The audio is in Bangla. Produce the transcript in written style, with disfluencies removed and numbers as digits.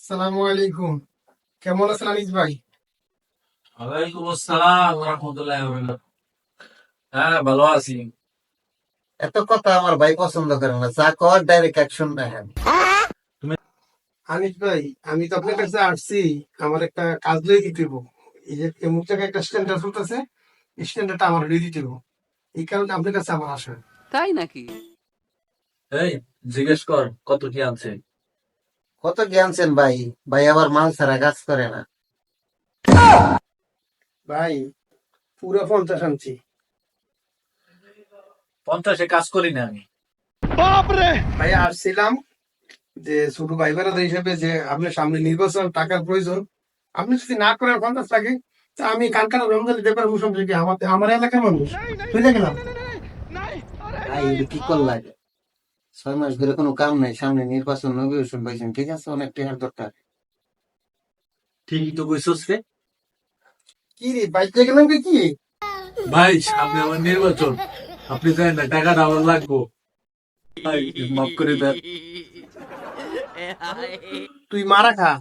আসসালামু আলাইকুম। কেমন আছেন আনিস ভাই? ওয়ালাইকুম আসসালাম রহমতুল্লাহ। হ্যাঁ, ভালো আছি। এত কথা আমার ভাই পছন্দ করে না, যা কর ডাইরেক্ট অ্যাকশন দেখেন। তুমি আনিস ভাই, আমি তো আপনার কাছে আসছি। আমার একটা কাজ দিয়ে দিতে হইব। এই যে এমুক জায়গায় একটা স্ট্যান্ডার্ড চলতেছে, স্ট্যান্ডার্ডটা আমার দিয়ে দিতে হইব। এই কারণে আপনার কাছে আমার আসা। তাই নাকি? এই, জিজ্ঞেস কর কত কি আছে। কত কি আনছেন ভাই? ভাই আবার মাল ছাড়া কাজ করে না। ভাই, পুরো 50 আনছি। 50-এ কাজ করি না আমি। ভাই আসছিলাম যে ছোট ভাই বেড়াদার হিসেবে, যে আপনার সামনে নির্বাচন, টাকার প্রয়োজন। আপনি যদি না করেন 50 লাগে, তা আমি কানকানা রমজান দিতে পারবো। সমস্যা কি? আমার এলাকার মানুষ বুঝে গেলাম। ভাই এটা কি কর লাগে? 6 মাস ধরে কোনো কাম নাই, সামনে নির্বাচন, নবীন পাইছেন, ঠিক আছে, অনেক টাকার দরকার। ঠিকই তো কইছস রে। কি রে, বাইক গেলাম কি? ভাই, সামনে আমার নির্বাচন, আপনি জানেন না টাকাটা আমার লাগবো। ভাই, মাফ করে দেন। তুই মারা খা।